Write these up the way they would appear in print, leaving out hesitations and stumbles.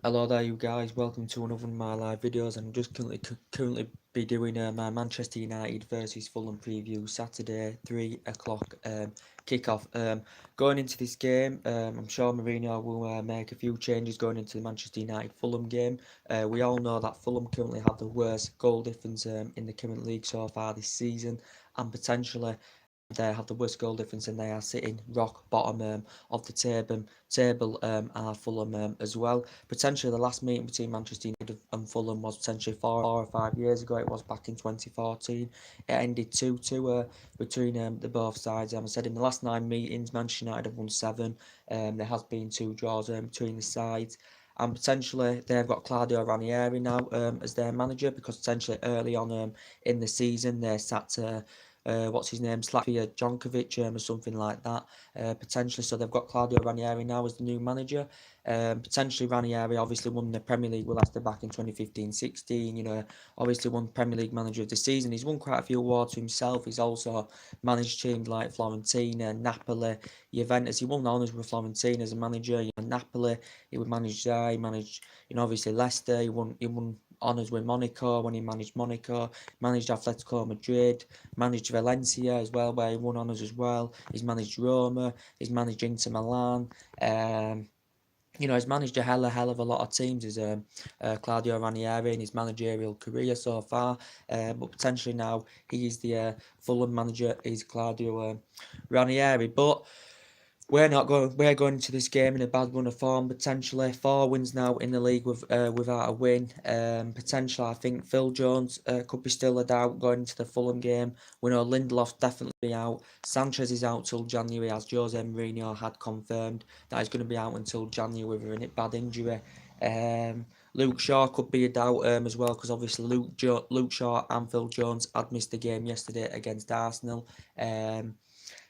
Hello there, you guys. Welcome to another of my live videos. I'm just currently be doing my Manchester United versus Fulham preview Saturday 3 o'clock kickoff. Going into this game, I'm sure Mourinho will make a few changes going into the Manchester United Fulham game. We all know that Fulham currently have the worst goal difference in the current league so far this season, and potentially they have the worst goal difference and they are sitting rock bottom of the table are Fulham as well. Potentially the last meeting between Manchester United and Fulham was potentially 4 or 5 years ago. It was back in 2014. It ended 2-2 between the both sides. I said in the last 9 meetings, Manchester United have won 7. There has been 2 draws between the sides. And potentially they've got Claudio Ranieri now as their manager, because potentially early on in the season they sat what's his name, Slavia Jonkovic or something like that, potentially. So they've got Claudio Ranieri now as the new manager. Potentially Ranieri obviously won the Premier League with Leicester back in 2015-16, obviously won Premier League Manager of the Season. He's won quite a few awards himself. He's also managed teams like Fiorentina, Napoli, Juventus. He won honours with Fiorentina as a manager. Napoli, he would manage there. He managed, obviously Leicester. He won honours with Monaco when he managed Monaco. Managed Atletico Madrid. Managed Valencia as well, where he won honours as well. He's managed Roma. He's managed Inter Milan. He's managed a hell of a lot of teams as Claudio Ranieri in his managerial career so far. But potentially now he is the Fulham manager. He's Claudio Ranieri. But we're going into this game in a bad run of form. Potentially 4 wins now in the league without a win. Potentially, I think Phil Jones could be still a doubt going into the Fulham game. We know Lindelof's definitely out. Sanchez is out till January, as Jose Mourinho had confirmed that he's going to be out until January with a bad injury. Luke Shaw could be a doubt as well, because obviously Luke Shaw and Phil Jones had missed the game yesterday against Arsenal.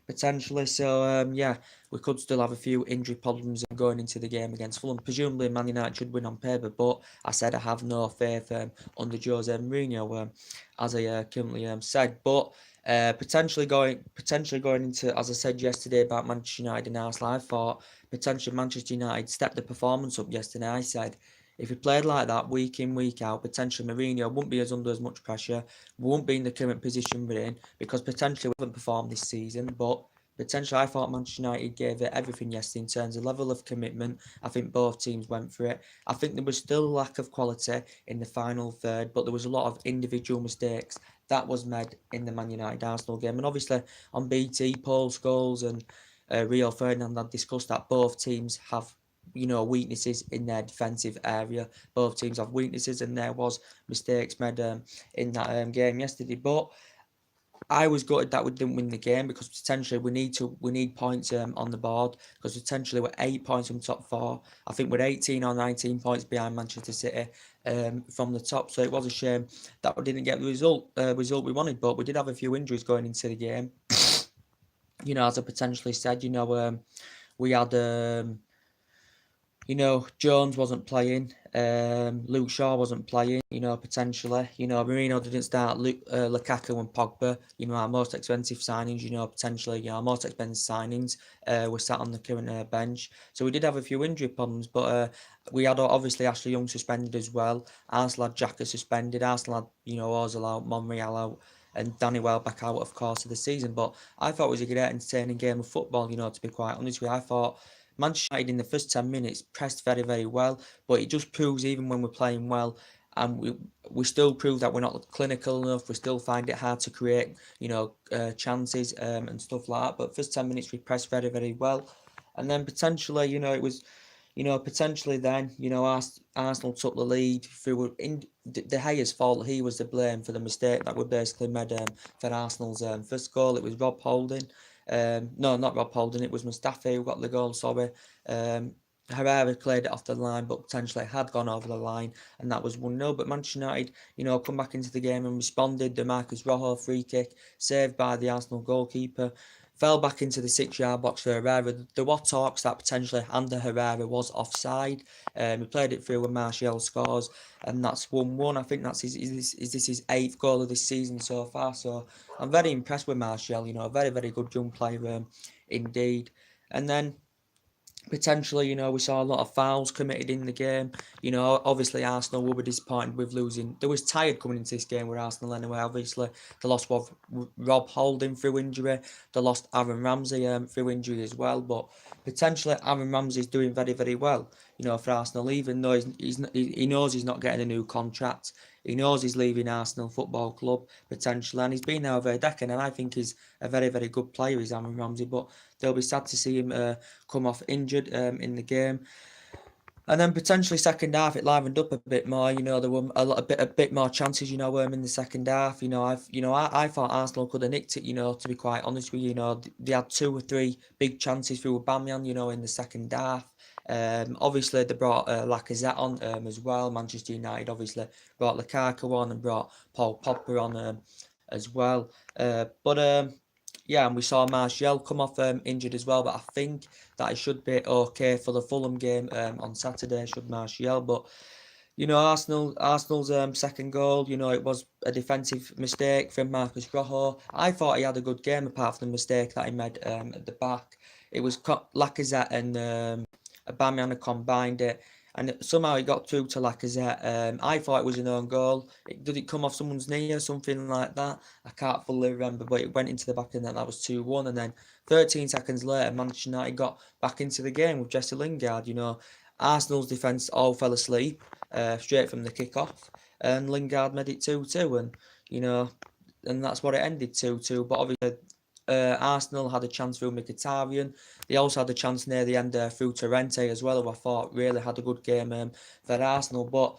Potentially. So yeah, we could still have a few injury problems going into the game against Fulham. Presumably, Man United should win on paper, but I said I have no faith under Jose Mourinho, as I currently said. But potentially going into, as I said yesterday about Manchester United and Arsenal, I thought potentially Manchester United stepped the performance up yesterday. I said, if he played like that week in, week out, potentially Mourinho wouldn't be under as much pressure, won't be in the current position we're in, because potentially we haven't performed this season. But potentially I thought Manchester United gave it everything yesterday in terms of level of commitment. I think both teams went for it. I think there was still a lack of quality in the final third, but there was a lot of individual mistakes that was made in the Man United Arsenal game. And obviously on BT, Paul Scholes and Rio Ferdinand had discussed that both teams have weaknesses in their defensive area. Both teams have weaknesses, and there was mistakes made in that game yesterday. But I was gutted that we didn't win the game, because potentially we need points on the board, because potentially we're 8 points from top 4. I think we're 18 or 19 points behind Manchester City from the top. So it was a shame that we didn't get the result we wanted, but we did have a few injuries going into the game. As I potentially said, we had Jones wasn't playing. Luke Shaw wasn't playing. Potentially. Marino didn't start. Lukaku and Pogba. Our most expensive signings. Potentially. Our most expensive signings. Were sat on the current bench. So we did have a few injury problems, but we had obviously Ashley Young suspended as well. Arsenal had Xhaka suspended. Arsenal had Ozil out, Monreal out, and Danny Welbeck out, of course, of the season. But I thought it was a great, entertaining game of football. To be quite honest with you, I thought Manchester United in the first 10 minutes pressed very, very well, but it just proves, even when we're playing well, and we still prove that we're not clinical enough. We still find it hard to create, chances and stuff like that. But first 10 minutes we pressed very, very well, and then potentially, it was, potentially then, Arsenal took the lead through De Gea's fault. He was to blame for the mistake that we basically made for Arsenal's first goal. It was Rob Holding. No, not Rob Holding. It was Mustafi who got the goal. Sorry. Herrera cleared it off the line, but potentially had gone over the line, and that was 1-0. But Manchester United, come back into the game and responded. The Marcus Rojo free kick, saved by the Arsenal goalkeeper, fell back into the 6-yard box for Herrera. There were talks that potentially Ander Herrera was offside. He played it through when Martial scores, and that's 1-1. I think that's his 8th goal of this season so far. So I'm very impressed with Martial. A very, very good young player indeed. And then Potentially, we saw a lot of fouls committed in the game. Obviously Arsenal will be disappointed with losing. They was tired coming into this game with Arsenal anyway. Obviously, they lost Rob Holding through injury. They lost Aaron Ramsey through injury as well. But potentially, Aaron Ramsey's doing very, very well. For Arsenal, even though he knows he's not getting a new contract. He knows he's leaving Arsenal Football Club potentially, and he's been there over a decade, and I think he's a very, very good player, he's Aaron Ramsey. But they'll be sad to see him come off injured in the game. And then potentially second half, it livened up a bit more. There were a bit more chances. In the second half. I thought Arsenal could have nicked it. To be quite honest with you, they had 2 or 3 big chances through Aubameyang. In the second half. Obviously they brought Lacazette on as well. Manchester United obviously brought Lukaku on and brought Paul Pogba on as well. Yeah, and we saw Martial come off injured as well, but I think that it should be okay for the Fulham game on Saturday, should Martial. But Arsenal's second goal, it was a defensive mistake from Marcus Rojo. I thought he had a good game apart from the mistake that he made at the back. It was Lacazette and Aubameyang combined it, and somehow it got through to Lacazette. I thought it was an own goal. Did it come off someone's knee or something like that? I can't fully remember, but it went into the back and then that was 2-1. And then 13 seconds later, Manchester United got back into the game with Jesse Lingard. Arsenal's defence all fell asleep straight from the kick-off, and Lingard made it 2-2, and that's what it ended 2-2. But obviously, Arsenal had a chance through Mkhitaryan. They also had a chance near the end through Torrente as well, who I thought really had a good game for Arsenal. But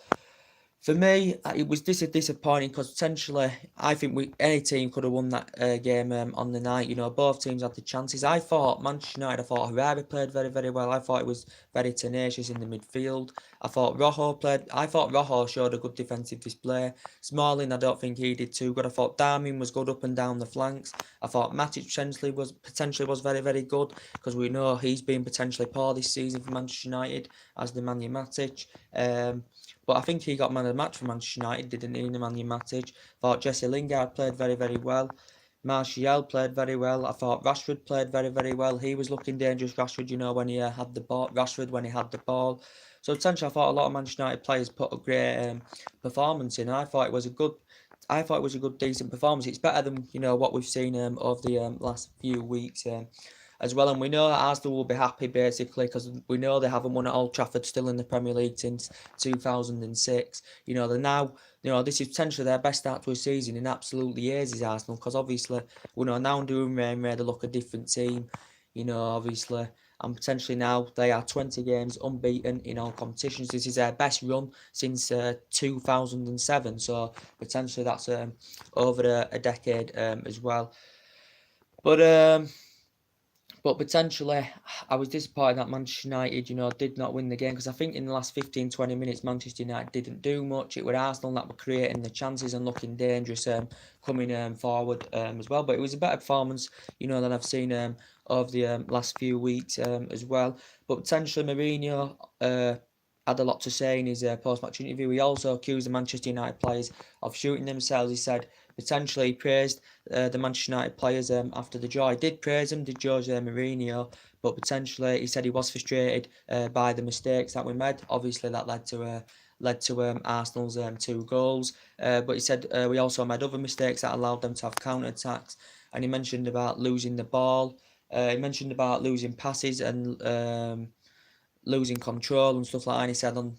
for me, it was disappointing because potentially I think any team could have won that game on the night. Both teams had the chances. I thought Manchester United, I thought Herrera played very, very well. I thought he was very tenacious in the midfield. I thought Rojo showed a good defensive display. Smalling, I don't think he did too good. I thought Darmian was good up and down the flanks. I thought Matic potentially was very, very good because we know he's been potentially poor this season for Manchester United as the Nemanja Matic. But I think he got man of the match for Manchester United, didn't he, Nemanja Matic? I thought Jesse Lingard played very, very well. Martial played very well. I thought Rashford played very, very well. He was looking dangerous, Rashford, when he had the ball. So essentially, I thought a lot of Manchester United players put a great performance in. And I thought it was a good, decent performance. It's better than what we've seen over the last few weeks. As well, and we know Arsenal will be happy basically because we know they haven't won at Old Trafford still in the Premier League since 2006. They're now, this is potentially their best start to a season in absolutely years, is Arsenal, because obviously we know now doing Rain they look a different team, obviously, and potentially now they are 20 games unbeaten in all competitions. This is their best run since 2007, so potentially that's over a decade as well. But potentially, I was disappointed that Manchester United, did not win the game because I think in the last 15-20 minutes, Manchester United didn't do much. It was Arsenal that were creating the chances and looking dangerous coming forward as well. But it was a better performance, than I've seen over the last few weeks as well. But potentially, Mourinho had a lot to say in his post-match interview. He also accused the Manchester United players of shooting themselves. He said potentially he praised the Manchester United players after the draw. He did praise them, did Jose Mourinho, but potentially he said he was frustrated by the mistakes that we made. Obviously that led to Arsenal's 2 goals. But he said we also made other mistakes that allowed them to have counter-attacks. And he mentioned about losing the ball. He mentioned about losing passes and losing control and stuff like that. And he said on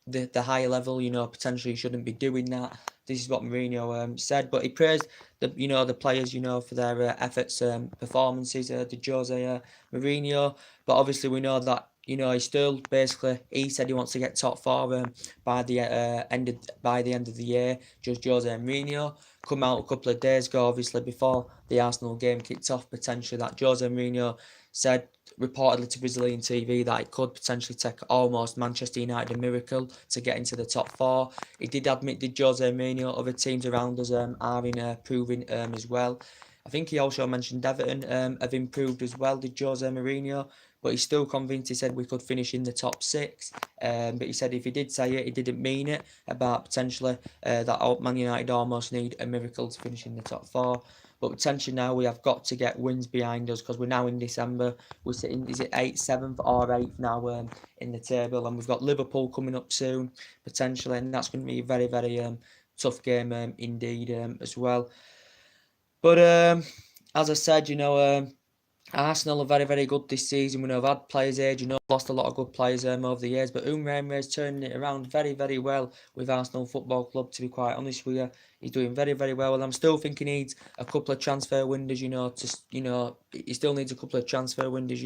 the higher level, potentially shouldn't be doing that. This is what Mourinho said, but he praised the players, for their efforts, performances, the Jose Mourinho. But obviously we know that he still basically he said he wants to get top 4 by the end of the year. Just Jose Mourinho come out a couple of days ago, obviously before the Arsenal game kicked off, potentially that Jose Mourinho said reportedly to Brazilian TV that it could potentially take almost Manchester United a miracle to get into the top 4. He did admit that Jose Mourinho, other teams around us are improving as well. I think he also mentioned Everton have improved as well, did Jose Mourinho, but he's still convinced. He said we could finish in the top 6, but he said if he did say it, he didn't mean it, about potentially that Man United almost need a miracle to finish in the top 4. But potentially now we have got to get wins behind us, because we're now in December. We're sitting, is it 8th, 7th or 8th now in the table, and we've got Liverpool coming up soon potentially, and that's going to be a very, very tough game indeed as well. But as I said, Arsenal are very, very good this season. We know they've had players age, lost a lot of good players over the years, but Emre is turning it around very, very well with Arsenal Football Club, to be quite honest with you. He's doing very, very well, and I'm still thinking he needs a couple of transfer windows, he still needs a couple of transfer windows,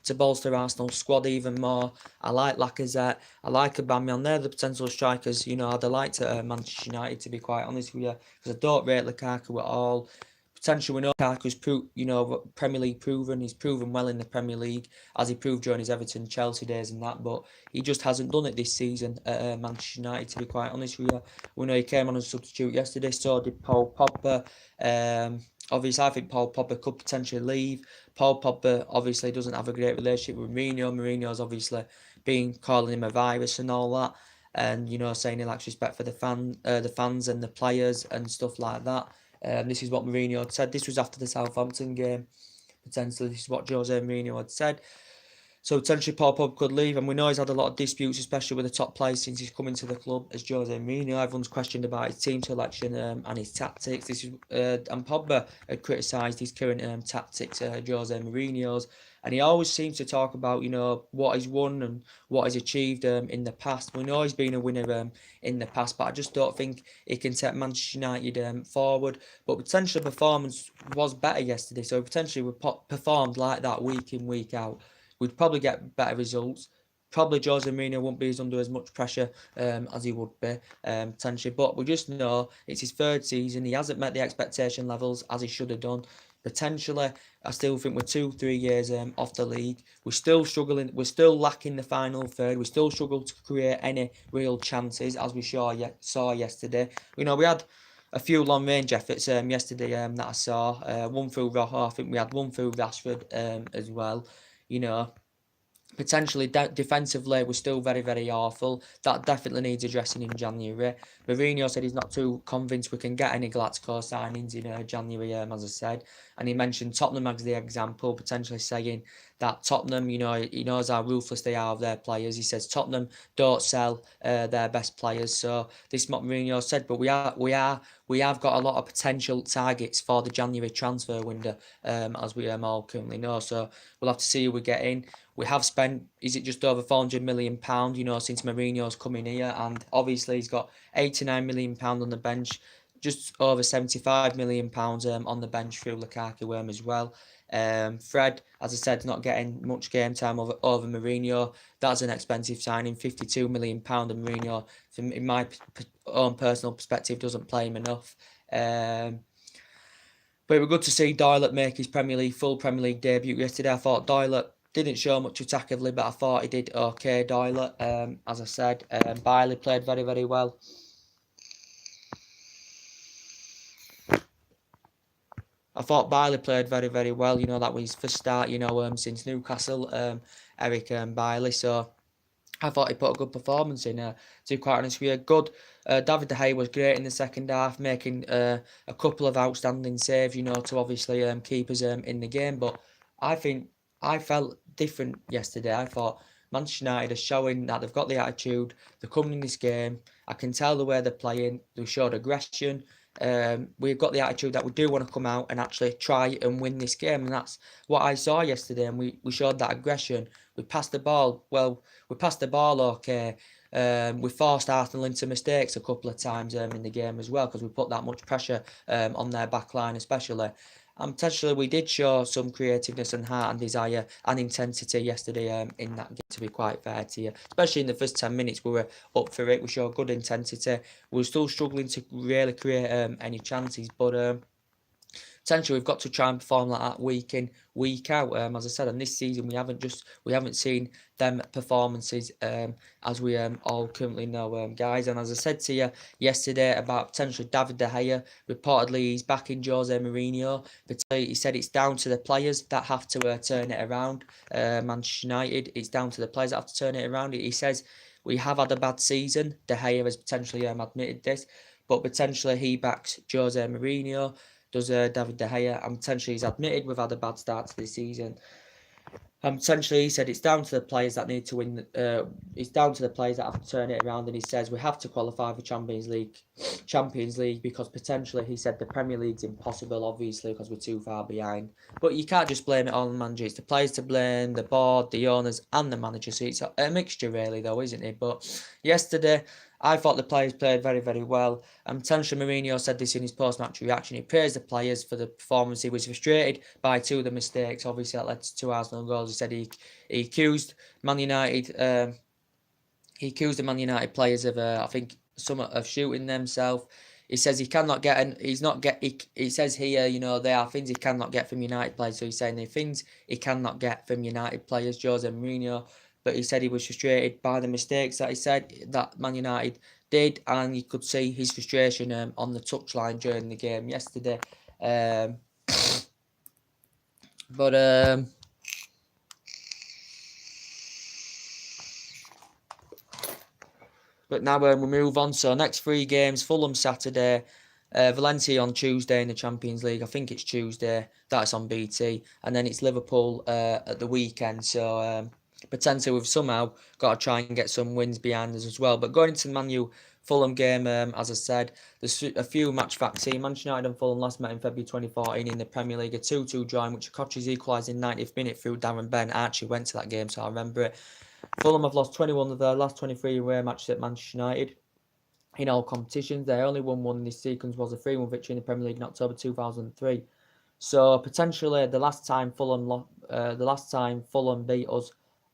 to bolster Arsenal's squad even more. I like Lacazette, I like Aubameyang, they're the potential strikers, I'd have liked at Manchester United, to be quite honest with you, because I don't rate Lukaku at all. Potentially, we know Lukaku's Premier League proven. He's proven well in the Premier League, as he proved during his Everton, Chelsea days and that. But he just hasn't done it this season at Manchester United, to be quite honest with you. We know he came on as a substitute yesterday, so did Paul Pogba. Obviously, I think Paul Pogba could potentially leave. Paul Pogba obviously doesn't have a great relationship with Mourinho. Mourinho's obviously been calling him a virus and all that, and saying he lacks respect for the fans and the players and stuff like that. This is what Mourinho had said. This was after the Southampton game. Potentially, this is what Jose Mourinho had said. So potentially Paul Pogba could leave, and we know he's had a lot of disputes, especially with the top players since he's come into the club as Jose Mourinho. Everyone's questioned about his team selection and his tactics. And Pogba had criticised his current tactics, Jose Mourinho's, and he always seems to talk about what he's won and what he's achieved in the past. We know he's been a winner in the past, but I just don't think he can take Manchester United forward. But potentially performance was better yesterday, so potentially we performed like that week in, week out, we'd probably get better results. Probably Jose Mourinho won't be under as much pressure as he would be potentially. But we just know it's his third season. He hasn't met the expectation levels as he should have done. Potentially, I still think we're 2-3 years off the league. We're still struggling. We're still lacking the final third. We still struggle to create any real chances, as we saw yesterday. We had a few long range efforts yesterday that I saw. One through Rojo. I think we had one through Rashford as well. Potentially defensively, we're still very, very awful. That definitely needs addressing in January. Mourinho said he's not too convinced we can get any Galactico signings in January, as I said. And he mentioned Tottenham as the example, potentially saying that Tottenham, he knows how ruthless they are of their players. He says Tottenham don't sell their best players. So this is what Mourinho said, but we have got a lot of potential targets for the January transfer window, as we all currently know. So we'll have to see who we get in. We have spent, is it just over £400 million, since Mourinho's come in here, and obviously he's got £89 million on the bench, just over £75 million on the bench through Lukaku as well. Fred, as I said, not getting much game time over Mourinho. That's an expensive signing, £52 million, and Mourinho, in my own personal perspective, doesn't play him enough. But it was good to see Doylett make his full Premier League debut yesterday. I thought Doylett didn't show much attackively, but I thought he did okay, Doylett. As I said, Bailey played very, very well. I thought Bailey played very, very well. That was his first start, since Newcastle, Eric Bailey. So I thought he put a good performance in, to be quite honest with you. Good. David De Gea was great in the second half, making a couple of outstanding saves, to obviously keep us in the game. But I think I felt different yesterday. I thought Manchester United are showing that they've got the attitude. They're coming in this game. I can tell the way they're playing. They showed aggression. We've got the attitude that we do want to come out and actually try and win this game, and that's what I saw yesterday. And we showed that aggression. We passed the ball. Well, we passed the ball okay. We forced Arsenal into mistakes a couple of times in the game as well, because we put that much pressure on their back line especially. And potentially we did show some creativeness and heart and desire and intensity yesterday in that game, to be quite fair to you. Especially in the first 10 minutes, we were up for it. We showed good intensity. We were still struggling to really create any chances, but potentially we've got to try and perform like that week in, week out. As I said, and this season we haven't seen them performances as we all currently know, guys. And as I said to you yesterday about potentially David De Gea, reportedly he's backing Jose Mourinho, but he said it's down to the players that have to turn it around. Manchester United, it's down to the players that have to turn it around. He says we have had a bad season. De Gea has potentially admitted this, but potentially he backs Jose Mourinho. does David De Gea, and potentially he's admitted we've had a bad start to this season. And potentially he said it's down to the players that need to win. It's down to the players that have to turn it around, and he says we have to qualify for Champions League because potentially he said the Premier League's impossible, obviously because we're too far behind. But you can't just blame it on the manager. It's the players to blame, the board, the owners, and the manager. So it's a mixture really, though, isn't it? But yesterday, I thought the players played very, very well. And potentially Mourinho said this in his post-match reaction. He praised the players for the performance. He was frustrated by two of the mistakes. Obviously, that led to two Arsenal goals. He said he accused Man United. He accused the Man United players of, I think, some of shooting themselves. He says he cannot get, and he's not get. He says here, there are things he cannot get from United players. So he's saying the things he cannot get from United players, Jose Mourinho. But he said he was frustrated by the mistakes that he said that Man United did, and you could see his frustration on the touchline during the game yesterday. But now we'll move on. So next 3 games: Fulham Saturday, Valencia on Tuesday in the Champions League. I think it's Tuesday. That's on BT, and then it's Liverpool at the weekend. So potentially we've somehow got to try and get some wins behind us as well. But going into the Man U Fulham game, as I said, there's a few match facts here. Manchester United and Fulham last met in February 2014 in the Premier League, a 2-2 draw in which Kochi's equalised in 90th minute through Darren Bent. I actually went to that game, so I remember it. Fulham have lost 21 of their last 23 away matches at Manchester United in all competitions. Their only one in this sequence was a 3-1 victory in the Premier League in October 2003. So potentially the last time Fulham beat us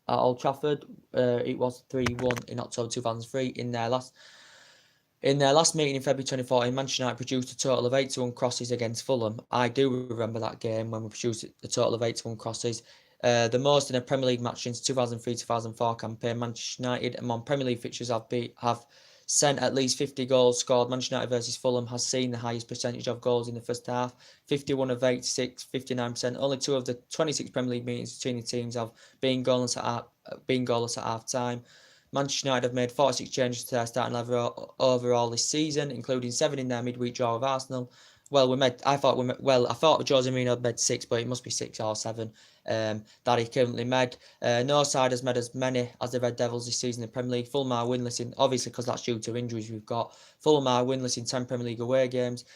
at Old Trafford, it was 3-1 in October 2003. In their last meeting in February 2014, Manchester United produced a total of 81 crosses against Fulham. I do remember that game when we produced a total of 81 crosses. The most in a Premier League match since 2003-2004 campaign. Manchester United among Premier League fixtures have sent at least 50 goals scored. Manchester United versus Fulham has seen the highest percentage of goals in the first half, 51 of 86, 59%. Only 2 of the 26 Premier League meetings between the teams have been goalless at half time. Manchester United have made 46 changes to their starting level overall this season, including 7 in their midweek draw with Arsenal. I thought Jose Mourinho had made 6, but it must be 6 or 7 that he currently made. No side has made as many as the Red Devils this season in the Premier League. Fulham are winless in, obviously because that's due to injuries we've got. Fulham are winless in 10 Premier League away games.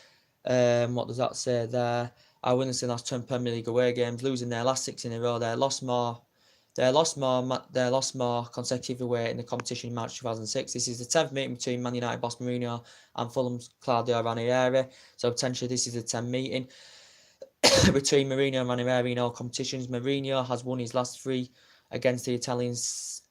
What does that say there? Are winless in the last 10 Premier League away games, losing their last 6 in a row. They lost more consecutive away in the competition in March 2006. This is the 10th meeting between Man United boss Mourinho and Fulham's Claudio Ranieri. So potentially this is the 10th meeting between Mourinho and Ranieri in all competitions. Mourinho has won his last 3 against the Italians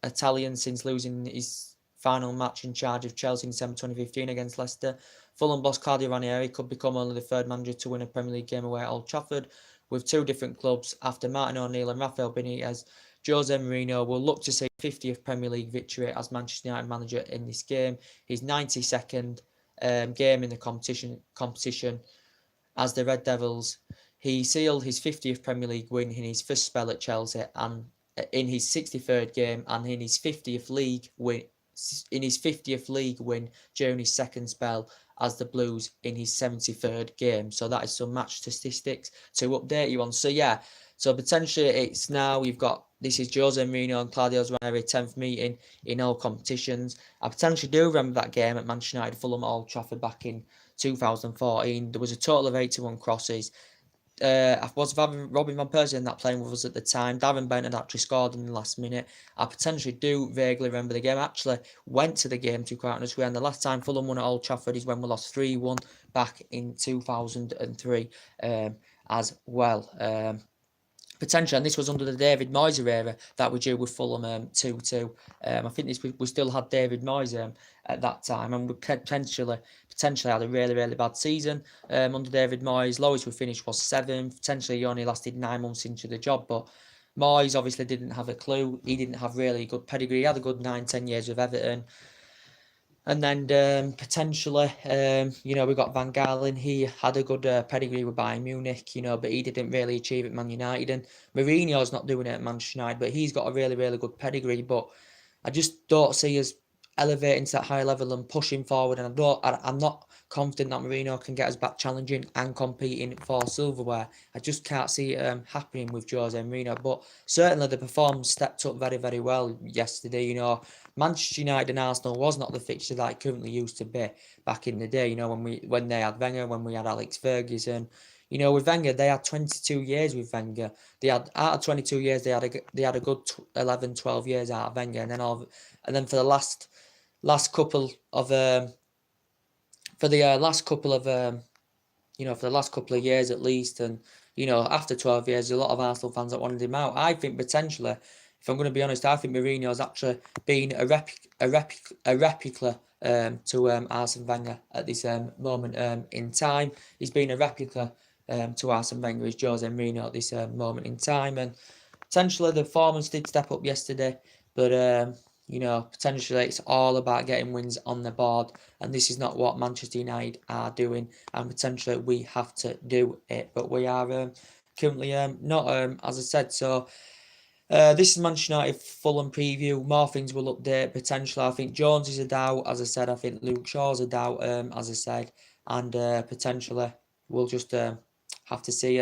since losing his final match in charge of Chelsea in December 2015 against Leicester. Fulham boss Claudio Ranieri could become only the 3rd manager to win a Premier League game away at Old Trafford with 2 different clubs after Martin O'Neill and Rafael Benitez. Jose Mourinho will look to see 50th Premier League victory as Manchester United manager in this game. His 92nd game in the competition as the Red Devils. He sealed his 50th Premier League win in his first spell at Chelsea and in his 63rd game, and in his 50th league win during his second spell as the Blues in his 73rd game. So that is some match statistics to update you on. So yeah, so potentially it's now this is Jose Mourinho and Claudio Ranieri 10th meeting in all competitions. I potentially do remember that game at Manchester United Fulham at Old Trafford back in 2014. There was a total of 81 crosses. I was Robin van Persie and that playing with us at the time. Darren Bent had actually scored in the last minute. I potentially do vaguely remember the game. I actually went to the game, to be quite honest. And the last time Fulham won at Old Trafford is when we lost 3-1 back in 2003 as well. Potentially, and this was under the David Moyes era that we drew with Fulham 2-2. I think we still had David Moyes at that time, and we potentially had a really, really bad season under David Moyes. Lowest we finished was 7th. Potentially, he only lasted 9 months into the job, but Moyes obviously didn't have a clue. He didn't have really good pedigree. He had a good 9-10 years with Everton. And then potentially, we got Van Gaal in. He had a good pedigree with Bayern Munich, but he didn't really achieve it at Man United. And Mourinho's not doing it at Manchester United, but he's got a really, really good pedigree. But I just don't see us elevating to that high level and pushing forward. And I'm not confident that Mourinho can get us back challenging and competing for silverware. I just can't see it happening with Jose Mourinho. But certainly the performance stepped up very, very well yesterday. You know, Manchester United and Arsenal was not the fixture that it currently used to be back in the day. You know, when they had Wenger, when we had Alex Ferguson. You know, with Wenger, they had 22 years with Wenger. They had, out of 22 years, they had a good 11, 12 years out of Wenger, and then for the last couple of for the last couple of you know, for the last couple of years at least, and you know, after 12 years, a lot of Arsenal fans that wanted him out. I think potentially, if I'm going to be honest, I think Mourinho's actually been a replica to Arsene Wenger at this moment in time. He's been a replica to Arsene Wenger is Jose Mourinho at this moment in time, and potentially the performance did step up yesterday, but you know, potentially it's all about getting wins on the board, and this is not what Manchester United are doing, and potentially we have to do it, but we are currently not, as I said. So this is Manchester United Fulham preview. More things will update potentially. I think Jones is a doubt, as I said. I think Luke Shaw's a doubt, as I said, and potentially we'll just have to see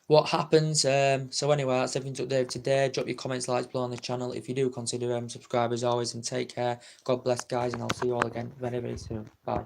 what happens. So anyway, that's everything to update today. Drop your comments, likes below on the channel if you do consider subscribe as always, and take care. God bless, guys, and I'll see you all again very, very soon. Bye.